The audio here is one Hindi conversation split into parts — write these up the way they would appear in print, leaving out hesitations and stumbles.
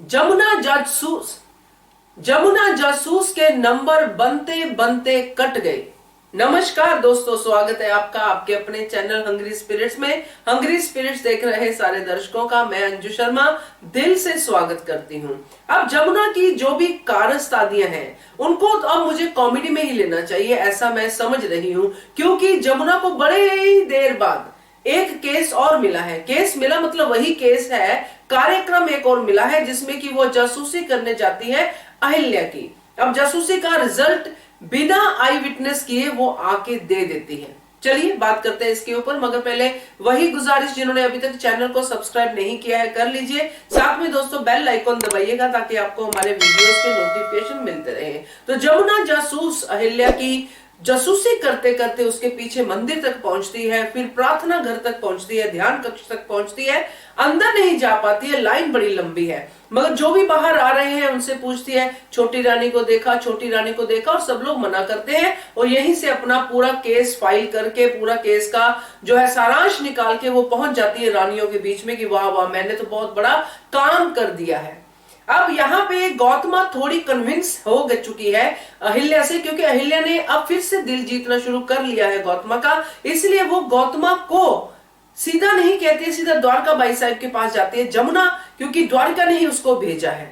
जमुना जासूस जमुना जासूस के नंबर बनते बनते कट गए। नमस्कार दोस्तों, स्वागत है आपका आपके अपने चैनल हंग्री स्पिरिट्स में। हंग्री स्पिरिट्स देख रहे सारे दर्शकों का मैं अंजू शर्मा दिल से स्वागत करती हूं। अब जमुना की जो भी कारस्तादियां हैं उनको तो अब मुझे कॉमेडी में ही लेना चाहिए, ऐसा मैं समझ रही हूं, क्योंकि जमुना को बड़े ही देर बाद एक केस और मिला है। केस मिला मतलब वही केस है, कार्यक्रम एक और मिला है जिसमें कि वो जासूसी करने जाती है अहिल्या की। अब जासूसी का रिजल्ट बिना आई विटनेस किए वो आके दे देती है। चलिए बात करते हैं इसके ऊपर, मगर पहले वही गुजारिश, जिन्होंने अभी तक चैनल को सब्सक्राइब नहीं किया है कर लीजिए। साथ में दोस्तों बेल आइकॉन दबाइएगा ताकि आपको हमारे वीडियोस के नोटिफिकेशन मिलते रहे। तो जमुना जासूस अहिल्या की जासूसी करते करते उसके पीछे मंदिर तक पहुंचती है, फिर प्रार्थना घर तक पहुंचती है, ध्यान कक्ष तक पहुंचती है, अंदर नहीं जा पाती है, लाइन बड़ी लंबी है। मगर जो भी बाहर आ रहे हैं उनसे पूछती है छोटी रानी को देखा, छोटी रानी को देखा, और सब लोग मना करते हैं। और यहीं से अपना पूरा केस फाइल करके, पूरा केस का जो है सारांश निकाल के वो पहुंच जाती है रानियों के बीच में कि वाह वाह, मैंने तो बहुत बड़ा काम कर दिया है। अब यहाँ पे गौतमा थोड़ी कन्विंस हो चुकी है अहिल्या से, क्योंकि अहिल्या ने अब फिर से दिल जीतना शुरू कर लिया है गौतमा का। इसलिए वो गौतमा को सीधा नहीं कहती है, सीधा द्वारका बाई साहब के पास जाती है जमुना, क्योंकि द्वारका ने ही उसको भेजा है।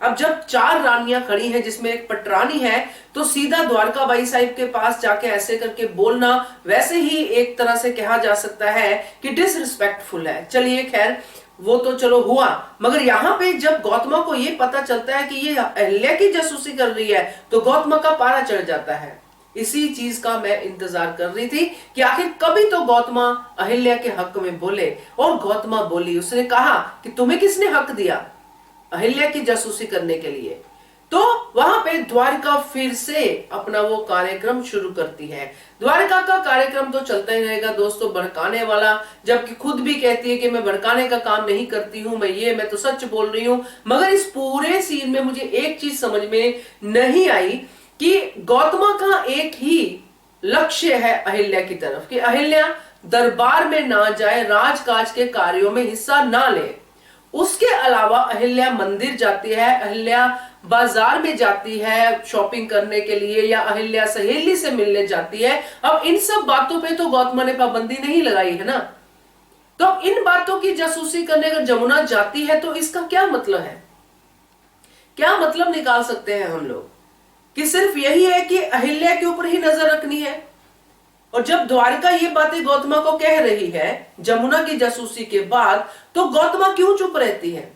अब जब चार रानियां खड़ी हैं जिसमें एक पटरानी है, तो सीधा द्वारका बाई साहब के पास जाके ऐसे करके बोलना वैसे ही एक तरह से कहा जा सकता है कि डिसरिस्पेक्टफुल है। चलिए खैर, वो तो चलो हुआ, मगर यहाँ पे जब गौतमा को ये पता चलता है कि ये अहिल्या की जासूसी कर रही है तो गौतमा का पारा चढ़ जाता है। इसी चीज का मैं इंतजार कर रही थी कि आखिर कभी तो गौतमा अहिल्या के हक में बोले। और गौतमा बोली, उसने कहा कि तुम्हें किसने हक दिया अहिल्या की जासूसी करने के लिए। तो वहां पे द्वारका फिर से अपना वो कार्यक्रम शुरू करती है। द्वारका का कार्यक्रम तो चलता ही रहेगा दोस्तों, भड़काने वाला, जबकि खुद भी कहती है कि मैं भड़काने का काम नहीं करती हूं, मैं तो सच बोल रही हूं। मगर इस पूरे सीन में मुझे एक चीज समझ में नहीं आई कि गौतमा का एक ही लक्ष्य है अहिल्या की तरफ, कि अहिल्या दरबार में ना जाए, राजकाज के कार्यों में हिस्सा ना ले। उसके अलावा अहिल्या मंदिर जाती है, अहिल्या बाजार में जाती है शॉपिंग करने के लिए, या अहिल्या सहेली से मिलने जाती है। अब इन सब बातों पे तो गौतमा ने पाबंदी नहीं लगाई है ना। तो अब इन बातों की जासूसी करने अगर जमुना जाती है तो इसका क्या मतलब है? क्या मतलब निकाल सकते हैं हम लोग कि सिर्फ यही है कि अहिल्या के ऊपर ही नजर रखनी है। और जब द्वारका ये बातें गौतमा को कह रही है जमुना की जासूसी के बाद, तो गौतमा क्यों चुप रहती है?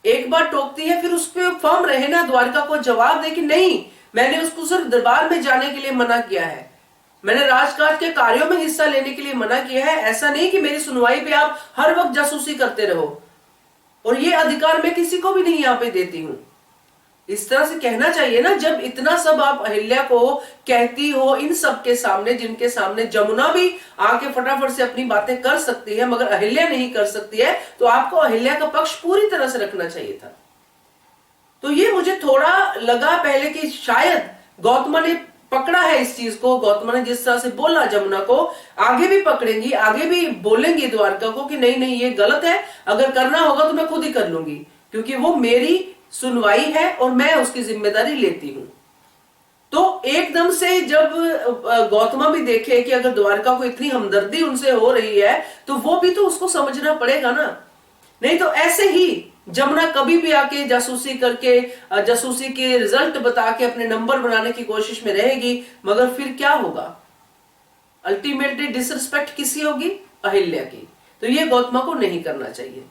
एक बार टोकती है, फिर उस पर फर्म रहे ना, द्वारका को जवाब दे कि नहीं, मैंने उसको सिर्फ दरबार में जाने के लिए मना किया है, मैंने राजकाज के कार्यों में हिस्सा लेने के लिए मना किया है। ऐसा नहीं कि मेरी सुनवाई पे आप हर वक्त जासूसी करते रहो, और ये अधिकार मैं किसी को भी नहीं यहाँ पे देती हूं। इस तरह से कहना चाहिए ना, जब इतना सब आप अहिल्या को कहती हो इन सब के सामने, जिनके सामने जमुना भी आके फटाफट से अपनी बातें कर सकती है मगर अहिल्या नहीं कर सकती है, तो आपको अहिल्या का पक्ष पूरी तरह से रखना चाहिए था। तो ये मुझे थोड़ा लगा पहले कि शायद गौतमा ने पकड़ा है इस चीज को। गौतमा ने जिस तरह से बोला जमुना को, आगे भी पकड़ेंगी, आगे भी बोलेंगी द्वारका को कि नहीं नहीं ये गलत है, अगर करना होगा तो मैं खुद ही कर लूंगी, क्योंकि वो मेरी सुनवाई है और मैं उसकी जिम्मेदारी लेती हूं। तो एकदम से जब गौतमा भी देखे कि अगर द्वारका को इतनी हमदर्दी उनसे हो रही है तो वो भी तो उसको समझना पड़ेगा ना। नहीं तो ऐसे ही जमुना कभी भी आके जासूसी करके, जासूसी के रिजल्ट बता के अपने नंबर बनाने की कोशिश में रहेगी, मगर फिर क्या होगा? अल्टीमेटली डिसरिस्पेक्ट किसी होगी? अहिल्या की। तो ये गौतमा को नहीं करना चाहिए।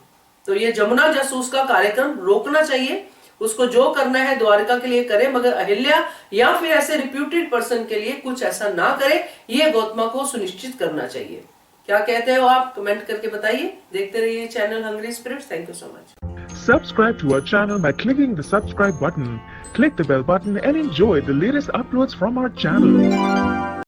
तो ये जमुना जासूस का कार्यक्रम रोकना चाहिए। उसको जो करना है द्वारका के लिए करे, मगर अहिल्या या फिर ऐसे रिप्यूटेड पर्सन के लिए कुछ ऐसा ना करे, ये गौतमा को सुनिश्चित करना चाहिए। क्या कहते हो आप? कमेंट करके बताइए। देखते रहिए channel hungry spirits. Thank you so much. Subscribe to our channel by clicking the subscribe button. Click the bell button and enjoy the latest uploads from our channel.